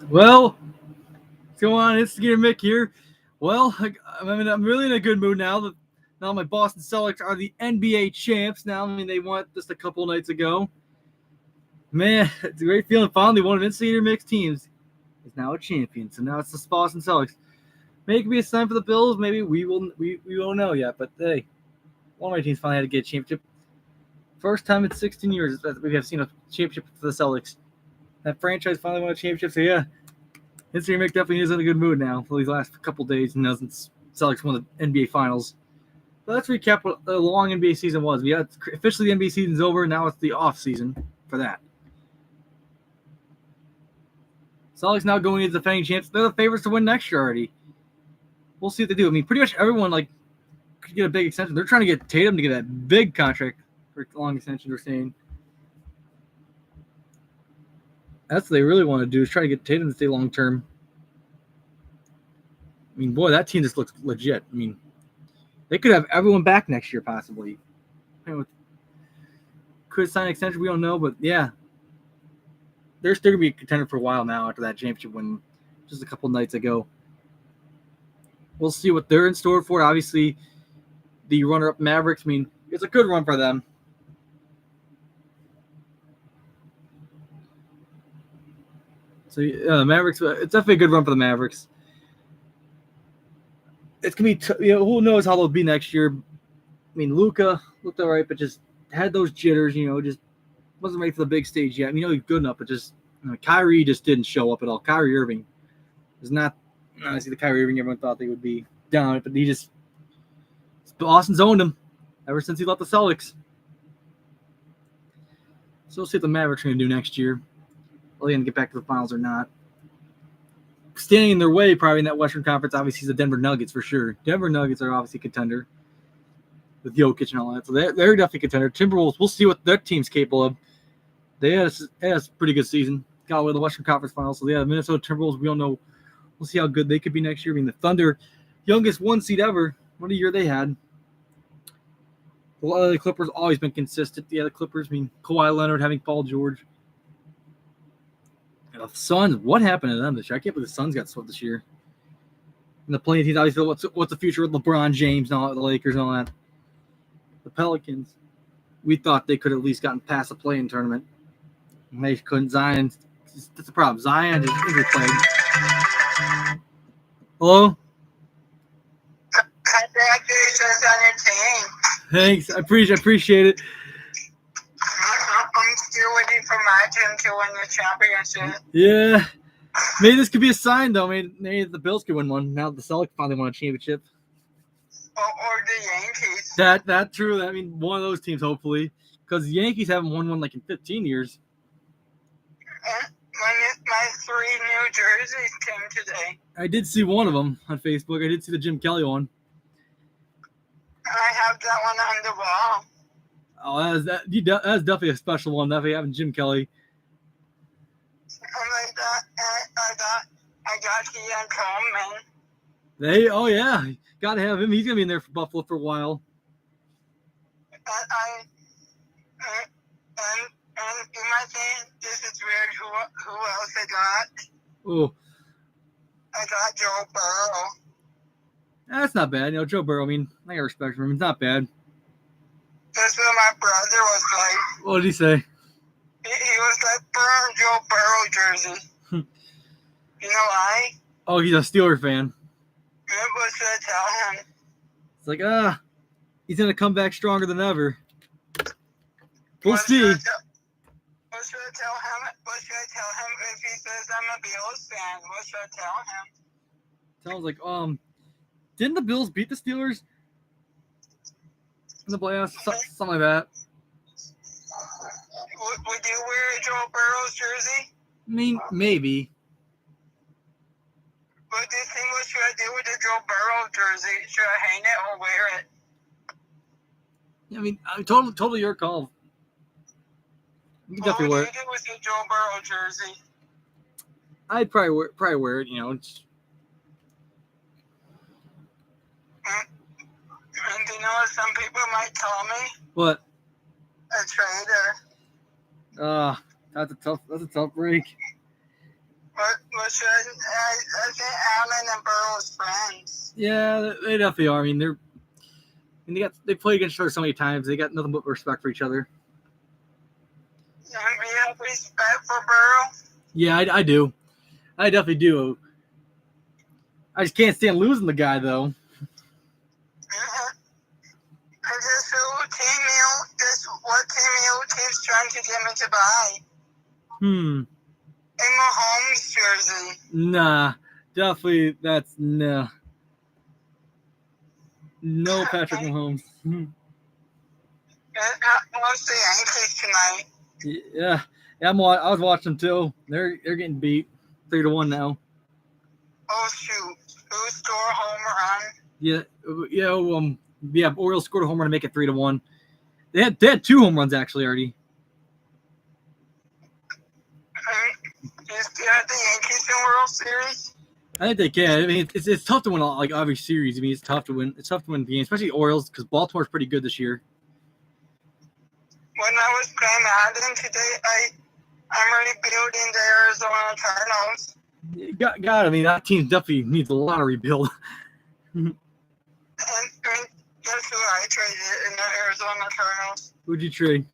Well, what's going on? It's Gator Mick here. Well, I'm really in a good mood now. Now my Boston Celtics are the NBA champs now. I mean, they won just a couple nights ago. Man, it's a great feeling. Finally, one of Vince Gator Mick's teams is now a champion. So now it's the Boston Celtics. Maybe it could be a sign for the Bills. Maybe we won't know yet. But hey, one of my teams finally had to get a championship. First time in 16 years that we have seen a championship for the Celtics. That franchise finally won a championship. So yeah. History Mick definitely is in a good mood now for these last couple days, and since Celtics won the NBA Finals. So let's recap what the long NBA season was. We had officially the NBA season's over. Now it's the off season for that. Celtics now going into the defending champs. They're the favorites to win next year already. We'll see what they do. I mean, pretty much everyone could get a big extension. They're trying to get Tatum to get that big contract for a long extension. They're saying. That's what they really want to do is try to get Tatum to stay long term. I mean, boy, that team just looks legit. I mean, they could have everyone back next year, possibly. Could sign an extension, we don't know, but yeah. They're still going to be a contender for a while now after that championship win just a couple nights ago. We'll see what they're in store for. Obviously, the runner-up Mavericks, I mean, it's a good run for them. So, Mavericks, it's definitely a good run for the Mavericks. It's going to be, who knows how they'll be next year. I mean, Luka looked all right, but just had those jitters, just wasn't ready for the big stage yet. I mean, he's good enough, but just, Kyrie just didn't show up at all. Kyrie Irving was not, honestly, the Kyrie Irving everyone thought they would be down, but Boston's owned him ever since he left the Celtics. So we'll see what the Mavericks are going to do next year. Are they going to get back to the finals or not? Standing in their way, probably in that Western Conference, obviously, is the Denver Nuggets for sure. Denver Nuggets are obviously a contender with Jokic and all that. So they're definitely a contender. Timberwolves, we'll see what their team's capable of. They had a pretty good season. Got away the Western Conference Finals. So, yeah, the Minnesota Timberwolves, we don't know. We'll see how good they could be next year. I mean, the Thunder, youngest one seed ever. What a year they had. A lot of the Clippers always been consistent. Yeah, the Clippers, I mean, Kawhi Leonard having Paul George. The Suns, what happened to them this year? I can't believe the Suns got swept this year. And the playing teams, obviously, what's the future with LeBron James and all the Lakers and all that. The Pelicans, we thought they could have at least gotten past the play-in tournament. And they couldn't. Zion, that's the problem. Zion is injury plagued. Hello? Congratulations on your team. Thanks. I appreciate it. I'm still waiting for my team to win the championship. Yeah. Maybe this could be a sign, though. Maybe the Bills could win one. Now the Celtics finally won a championship. Or the Yankees. That's true. I mean, one of those teams, hopefully. Because the Yankees haven't won one in 15 years. My 3 new jerseys came today. I did see one of them on Facebook. I did see the Jim Kelly one. I have that one on the wall. Oh, that's definitely a special one. Definitely having Jim Kelly. I got Ian Coleman. Oh yeah, gotta have him. He's gonna be in there for Buffalo for a while. And you might think this is weird. Who else I got? Oh, I got Joe Burrow. That's not bad. Joe Burrow. I mean, I got respect for him. It's not bad. That's what my brother was like. What did he say? He was like, burn Joe Burrow jersey. You know why? Oh, he's a Steeler fan. What should I tell him? It's like, he's going to come back stronger than ever. We'll see. What should I tell him? What should I tell him if he says I'm a Bills fan? What should I tell him? Sounds like, didn't the Bills beat the Steelers in the playoffs? Something like that. Would you wear a Joe Burrow's jersey? I mean, maybe. What do you think? What should I do with the Joe Burrow jersey? Should I hang it or wear it? I mean, totally your call. You can definitely wear it. What do you do with the Joe Burrow jersey? I'd probably wear it. It's... And you know what some people might call me? What? A traitor. That's a tough break. What I think Allen and Burrow's friends. Yeah, they definitely are. I mean, they play against each other so many times. They got nothing but respect for each other. You have respect for Burrow? Yeah, I do. I definitely do. I just can't stand losing the guy, though. What team keeps trying to get me to buy? A Mahomes jersey. Nah, definitely that's no. No Patrick Mahomes. What's the Yankees tonight? Yeah, I was watching them too. They're getting beat 3-1 now. Oh shoot! Who scored a home run? Yeah. Orioles scored a home run to make it 3-1. They had 2 home runs actually already. Is the Yankees in World Series? I think they can. I mean, it's tough to win like every series. I mean, it's tough to win. It's tough to win games, especially Orioles, because Baltimore's pretty good this year. When I was playing Madden today, I'm rebuilding the Arizona Cardinals. God, I mean, that team definitely needs a lot of rebuild. And guess who I traded in the Arizona Cardinals? Who'd you trade?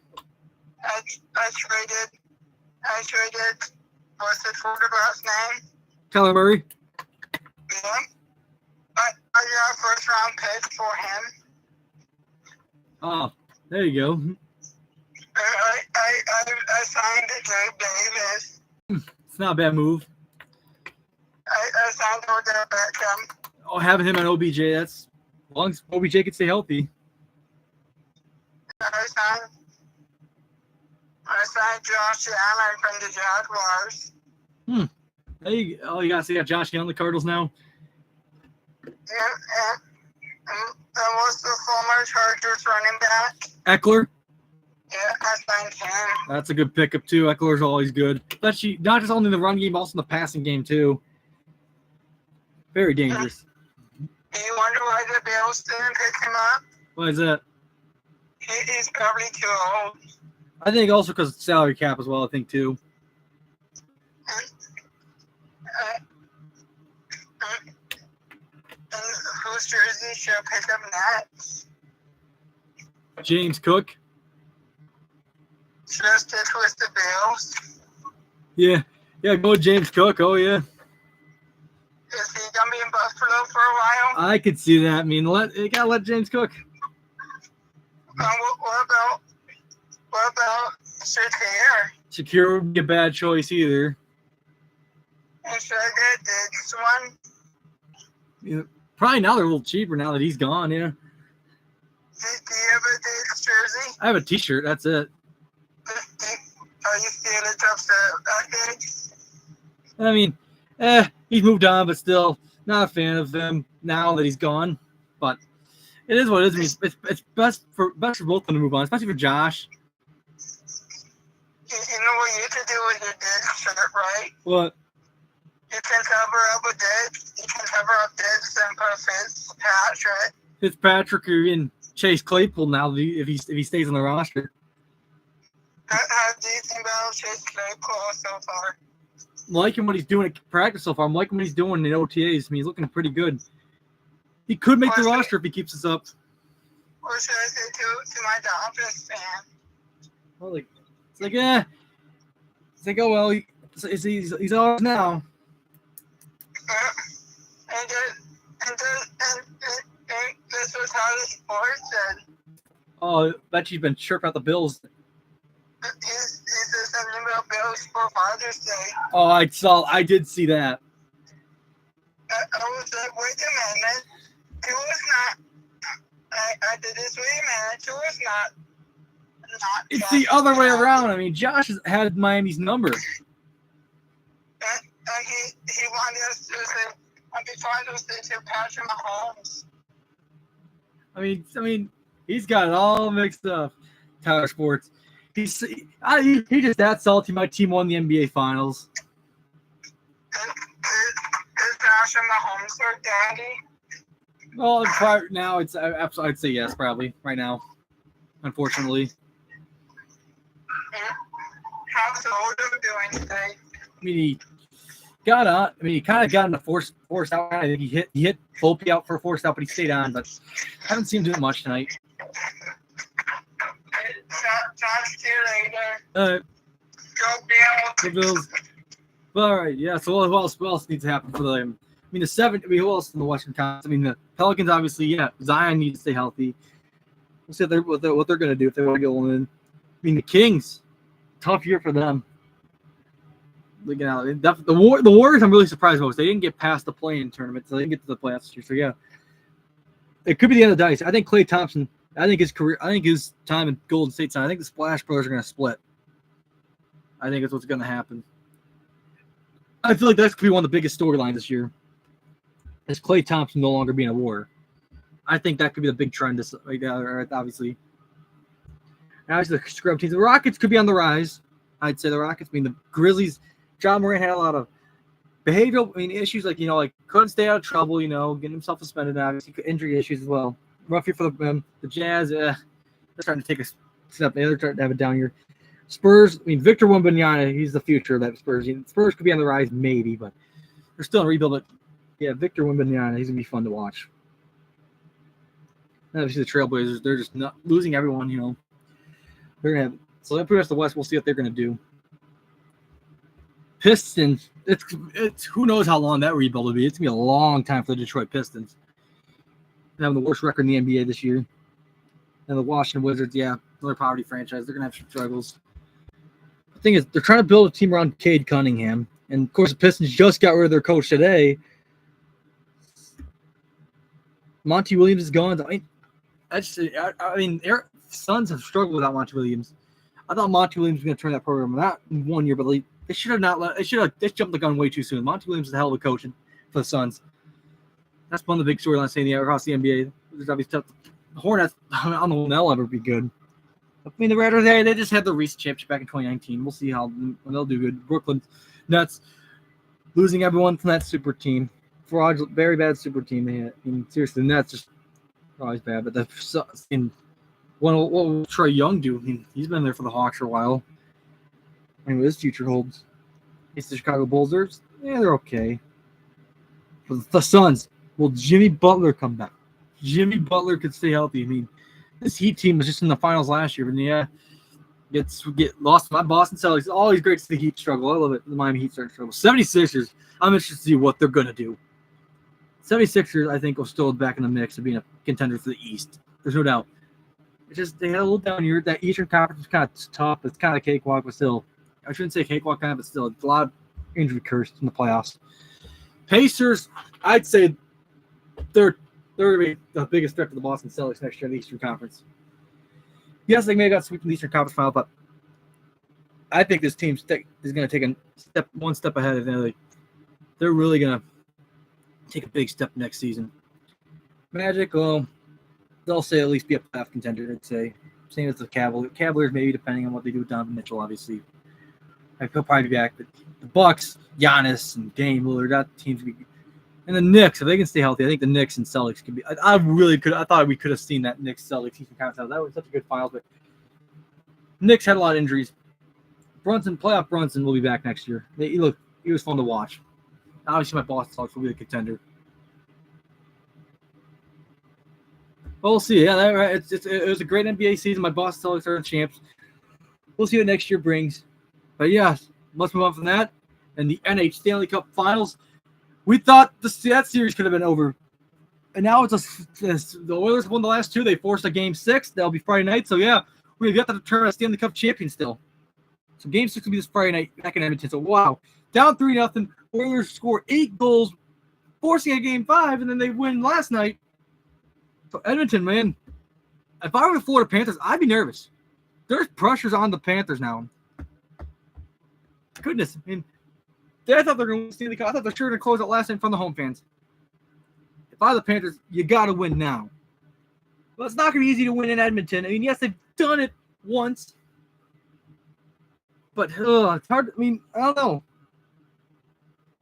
I traded. What's the quarterback's name? Kyler Murray. Yeah. I got a first round pick for him. Oh, there you go. I signed Gabe Davis. It's not a bad move. I signed Odell Beckham. Oh, having him on OBJ, that's as long as OBJ can stay healthy. I signed Josh Allen from the Jaguars. You got Josh Allen on the Cardinals now. Yeah, and what's the former Chargers running back? Eckler. Yeah, I signed him. That's a good pickup too. Eckler's always good, especially not just only in the run game, also in the passing game too. Very dangerous. Do you wonder why the Bills didn't pick him up? Why is that? He's probably too old. I think also because of salary cap as well. I think too. And whose jersey should I pick up next? James Cook. Should I stick with the Bills? Yeah, go with James Cook. Oh yeah. Is he gonna be in Buffalo for a while? I could see that. I mean, you gotta let James Cook. What about Shakir? Shakir would be a bad choice either. And should I get Diggs one? Yeah, probably now they're a little cheaper now that he's gone. Yeah. Do you have a Diggs jersey? I have a T-shirt. That's it. Are you feeling upset about Diggs? I mean, he's moved on, but still not a fan of him now that he's gone. But it is what it is. I mean, it's best for both of them to move on, especially for Josh. You know what you could do with your Diggs shirt, right? What? You can cover up with Diggs. You can cover up Diggs and put Fitzpatrick. Fitzpatrick or even Chase Claypool now if he stays on the roster. How do you think about Chase Claypool so far? I'm liking what he's doing at practice so far. I'm liking what he's doing in OTAs. I mean, he's looking pretty good. He could make the roster if he keeps this up. Or should I say to my Dolphins fan? Well, it's like, oh well, he's ours now. And this was how the sports said. Oh, I bet you've been chirping out the Bills. He's just sending about Bills for Father's Day. Oh, I did see that. I was like, wait a minute. It was not. I did this. Wait a minute. It was not. It's the other way around. I mean, Josh has had Miami's number. And he wanted us to say, on the Father's Day to Patrick Mahomes. I mean, he's got it all mixed up. Tyler Sports. He just that salty. My team won the NBA Finals. Is Patrick Mahomes their daddy? Well, now I'd say yes, probably right now. Unfortunately. How's Odom doing today? I mean, got on. I mean, he kind of got in a forced out. I think he hit Volpe out for a forced out, but he stayed on. But I haven't seen him do much tonight. Talk to you later. All right. Go The Bills. All right, yeah. So what else needs to happen for them? I mean, who else in the Western Conference? I mean, the Pelicans, obviously, yeah. Zion needs to stay healthy. We'll see what they're going to do if they want to go in. I mean, the Kings, tough year for them. Looking out, the Warriors, I'm really surprised most. They didn't get past the play-in tournament, so they didn't get to the playoffs this year. So yeah, it could be the end of the dice. I think Klay Thompson. I think his time in Golden State. I think the Splash Brothers are going to split. I think that's what's going to happen. I feel like that's going to be one of the biggest storylines this year. Is Klay Thompson no longer being a Warrior? I think that could be the big trend. Obviously. And obviously, the scrub teams. The Rockets could be on the rise. I'd say the Rockets. I mean, the Grizzlies. John Moran had a lot of behavioral issues, like couldn't stay out of trouble, getting himself suspended. Obviously, injury issues as well. Rough year for the Jazz. They're starting to take a step. They're starting to have a down year. Spurs. I mean, Victor Wembanyama. He's the future of that Spurs. Spurs could be on the rise, maybe, but they're still in rebuild. But yeah, Victor Wembanyama. He's gonna be fun to watch. And obviously, the Trailblazers. They're just not losing everyone. They're gonna have. So that puts us the West. We'll see what they're gonna do. Pistons, it's who knows how long that rebuild will be. It's gonna be a long time for the Detroit Pistons. They're having the worst record in the NBA this year. And the Washington Wizards, yeah, another poverty franchise. They're gonna have some struggles. The thing is, they're trying to build a team around Cade Cunningham, and of course, the Pistons just got rid of their coach today. Monty Williams is gone. I mean, their Suns have struggled without Monty Williams. I thought Monty Williams was going to turn that program not in 1 year, but they should have not let. They jumped the gun way too soon. Monty Williams is a hell of a coach for the Suns. That's one of the big storylines saying across the NBA. There's obviously tough. The Hornets, I don't know when they'll ever be good. I mean, the Raptors, they just had the recent championship back in 2019. We'll see when they'll do good. Brooklyn Nets losing everyone from that super team. Fraudulent, very bad super team they had. I mean, seriously, the Nets just always bad. But what will Trae Young do? I mean, he's been there for the Hawks for a while. I mean, what his future holds. It's the Chicago Bulls. They're okay. But the Suns, will Jimmy Butler come back? Jimmy Butler could stay healthy. I mean, this Heat team was just in the finals last year, but yeah, get lost to my Boston Celtics. It's always great to see the Heat struggle. I love it. The Miami Heat start to struggle. 76ers, I'm interested to see what they're going to do. 76ers, I think, will still be back in the mix of being a contender for the East. There's no doubt. It's just they had a little down year. That Eastern Conference was kind of tough. It's kind of cakewalk, but still. I shouldn't say cakewalk kind of, but still. It's a lot of injury cursed in the playoffs. Pacers, I'd say they're going to be the biggest threat to the Boston Celtics next year in the Eastern Conference. Yes, they may have got swept in the Eastern Conference final, but I think this team is going to take one step ahead of them. They're really going to take a big step next season. Magic, well, they'll say at least be a playoff contender, I'd say. Same as the Cavaliers, maybe, depending on what they do with Donovan Mitchell, obviously. He'll probably be back. But the Bucks, Giannis, and Dame Lillard, that team's going to be. And the Knicks, if they can stay healthy, I think the Knicks and Celtics could be. I thought we could have seen that Knicks Celtics Eastern Conference. That was such a good finals, but Knicks had a lot of injuries. Playoff Brunson will be back next year. He was fun to watch. Obviously, my Boston Celtics will be the contender. Well, we'll see. Yeah, it was a great NBA season. My Boston Celtics are the champs. We'll see what next year brings. But yeah, let's move on from that. And the NH Stanley Cup Finals. We thought that series could have been over. And now the Oilers won the last two. They forced a Game 6. That'll be Friday night. So yeah, we've got to determine a Stanley Cup champion still. So Game 6 will be this Friday night back in Edmonton. So wow, down 3-0. Oilers score 8 goals, forcing a Game 5, and then they win last night. So Edmonton, man, if I were the Florida Panthers, I'd be nervous. There's pressures on the Panthers now. Goodness, I mean, I thought they were going to win Stanley Cup. I thought they were sure going to close out last night from the home fans. If I were the Panthers, you got to win now. Well, it's not going to be easy to win in Edmonton. I mean, yes, they've done it once. But it's hard. I mean, I don't know.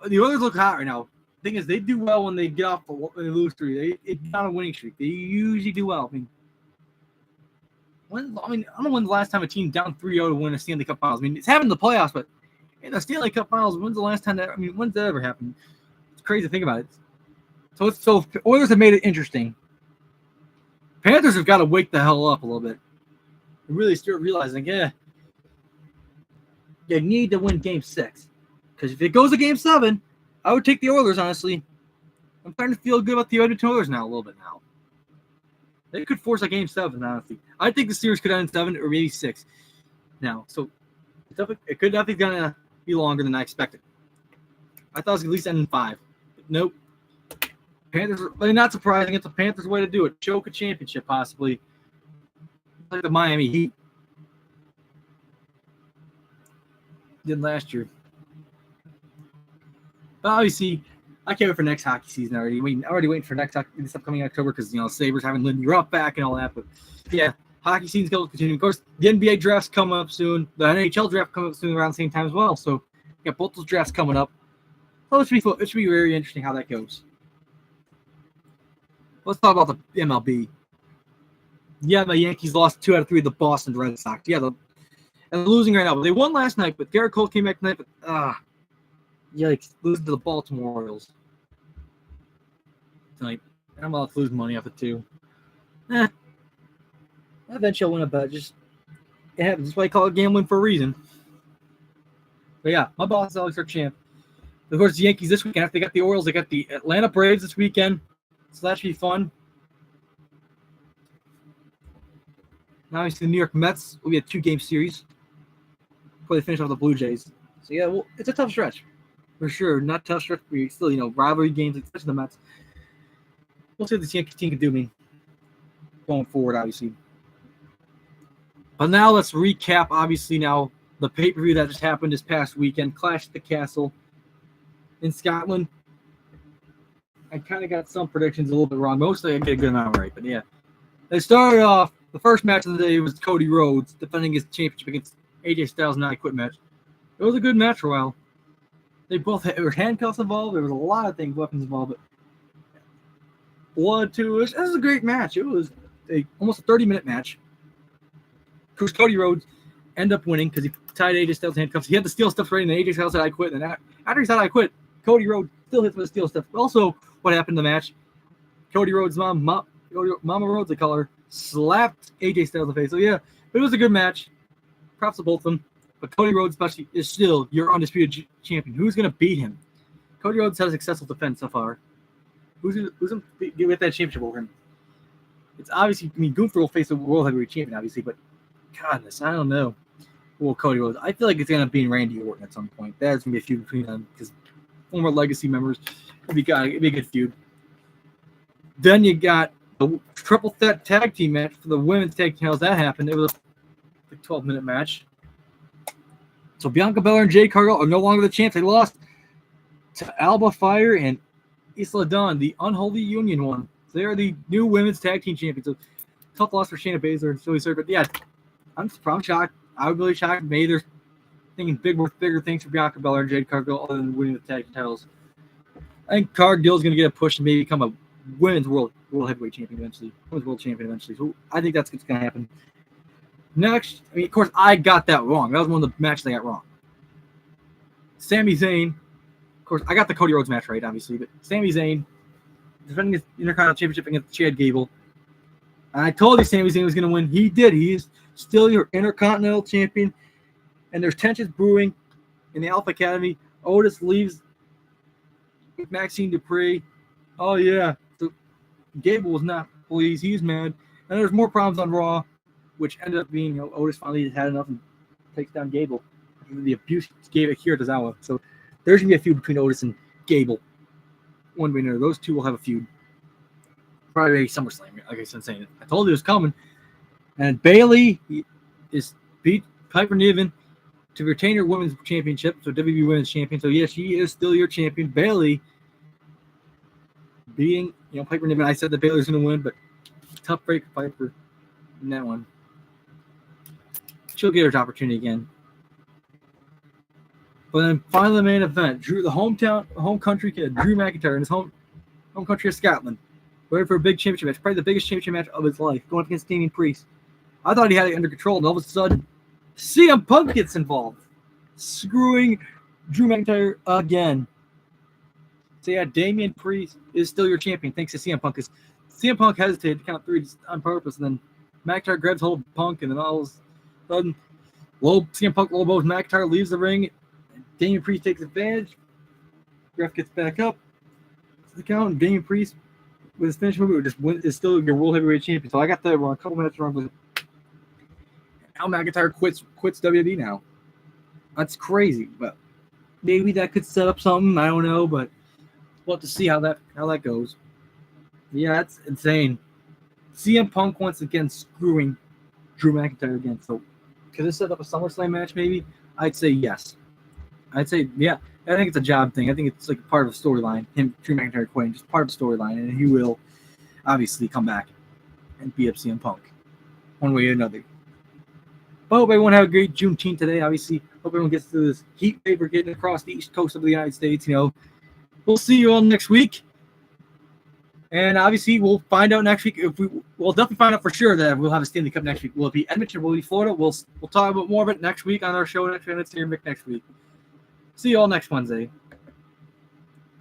The Oilers look hot right now. The thing is, they do well when they get off when they lose 3. It's not a winning streak. They usually do well. I mean, I don't know when the last time a team down 3-0 to win a Stanley Cup Finals. I mean, it's happened in the playoffs, but in the Stanley Cup Finals. When's the last time that? I mean, when's that ever happened? It's crazy to think about it. So Oilers have made it interesting. Panthers have got to wake the hell up a little bit and really start realizing, you need to win Game 6. Because if it goes to Game 7, I would take the Oilers, honestly. I'm starting to feel good about the Edmonton Oilers now, a little bit now. They could force a Game 7, honestly. I think the series could end in 7 or maybe 6 now. So it could definitely gonna be longer than I expected. I thought it was at least end in 5. But nope. Panthers are not surprising. It's a Panthers way to do it. Choke a championship, possibly. Like the Miami Heat did last year. But obviously, I can't wait for next hockey season already. Already waiting for next this upcoming October because Sabres having Lindy Ruff back and all that. But yeah, hockey season's going to continue. Of course, the NBA draft's coming up soon. The NHL draft coming up soon around the same time as well. So yeah, both those drafts coming up. So it should be very interesting how that goes. Let's talk about the MLB. Yeah, the Yankees lost 2 out of 3 to the Boston Red Sox. Yeah, and they're losing right now. But they won last night. But Garrett Cole came back tonight. But yikes, losing to the Baltimore Orioles tonight. I'm about to lose money off it too. Eventually I'll win a bet. It happens. That's why I call it gambling for a reason. But yeah, my boss is always our champ. Of course, the Yankees this weekend. After they got the Orioles, they got the Atlanta Braves this weekend. So that should be fun. Now obviously the New York Mets will be a 2-game series before they finish off the Blue Jays. So yeah, well, it's a tough stretch. For sure. Not tough stretch, but still, rivalry games, especially the Mets. We'll see what this Yankee team can do going forward, obviously. But now let's recap, obviously, now the pay-per-view that just happened this past weekend, Clash at the Castle in Scotland. I kind of got some predictions a little bit wrong. Mostly I get a good amount right, but yeah. They started off, the first match of the day was Cody Rhodes defending his championship against AJ Styles in a quit match. It was a good match for a while. There were handcuffs involved. There was a lot of things, weapons involved. But blood, too. It was a great match. It was almost a 30-minute match. Of course, Cody Rhodes ended up winning because he tied AJ Styles' handcuffs. He had the steel stuff ready, and AJ Styles said, I quit. And after he said, I quit, Cody Rhodes still hits with the steel stuff. Also, what happened in the match, Cody Rhodes' mom, Mama Rhodes, they call her, slapped AJ Styles in the face. So, yeah, it was a good match. Props to both of them. But Cody Rhodes, especially, is still your undisputed champion. Who's going to beat him? Cody Rhodes has a successful defense so far. Who's going to get that championship over him? It's obviously, Gunther will face the World Heavyweight Champion, obviously, but goodness, I don't know. Well, Cody Rhodes. I feel like it's going to be Randy Orton at some point. There's going to be a feud between them because former Legacy members. It'd be a good feud. Then you got the triple threat tag team match for the women's tag team. How's that happened? It was a 12-minute match. So Bianca Belair and Jade Cargill are no longer the champs. They lost to Alba Fire and Isla Dawn, the unholy union one. So they are the new women's tag team champions. So tough loss for Shayna Baszler and Philly Sir. But yeah, I'm shocked. I was really shocked. Maybe they're thinking bigger things for Bianca Belair and Jade Cargill other than winning the tag titles. I think Cargill's going to get a push and maybe become a women's world heavyweight champion eventually. Women's world champion eventually. So I think that's what's going to happen. Next, of course, I got that wrong. That was one of the matches I got wrong. Sami Zayn, of course, I got the Cody Rhodes match right, obviously, but Sami Zayn defending his Intercontinental Championship against Chad Gable. And I told you Sami Zayn was going to win. He did. He is still your Intercontinental Champion. And there's tensions brewing in the Alpha Academy. Otis leaves Maxine Dupree. Oh, yeah. So Gable was not pleased. He's mad. And there's more problems on Raw, which ended up being, Otis finally had enough and takes down Gable. The abuse he gave Akira Tozawa. So there's going to be a feud between Otis and Gable. One way or another. Those two will have a feud. Probably SummerSlam, like I said, saying it. I told you it was coming. And Bayley is beat Piper Niven to retain her women's championship, so WWE Women's Champion. So, yes, she is still your champion. Bayley beating, Piper Niven. I said that Bayley's going to win, but tough break for Piper in that one. She'll get her opportunity again. But then finally the main event, home country kid, Drew McIntyre in his home country of Scotland. Ready for a big championship match, probably the biggest championship match of his life, going against Damian Priest. I thought he had it under control, and all of a sudden, CM Punk gets involved. screwing Drew McIntyre again. So yeah, Damian Priest is still your champion thanks to CM Punk. Because CM Punk hesitated to count 3 on purpose, and then McIntyre grabs hold of Punk, and then all of a sudden, CM Punk low blows McIntyre, leaves the ring. Damian Priest takes advantage. Ref gets back up to the count, and Damian Priest with his finish move is still your World Heavyweight Champion. So I got the a couple minutes wrong with it. Now McIntyre quits WWE now. That's crazy, but maybe that could set up something. I don't know, but we'll have to see how that goes. Yeah, that's insane. CM Punk once again screwing Drew McIntyre again. So could this set up a SummerSlam match? Maybe I'd say yes. I'd say yeah. I think it's a job thing. I think it's like part of the storyline. Him, Drew McIntyre quitting, just part of the storyline, and he will obviously come back and beat up CM Punk one way or another. But I hope everyone had a great Juneteenth today. Obviously, hope everyone gets through this heat wave we're getting across the east coast of the United States. We'll see you all next week. And obviously, we'll find out next week we'll definitely find out for sure that we'll have a Stanley Cup next week. Will it be Edmonton? Will it be Florida? We'll talk about more of it next week on our show next week. Let's hear Mick next week. See you all next Wednesday.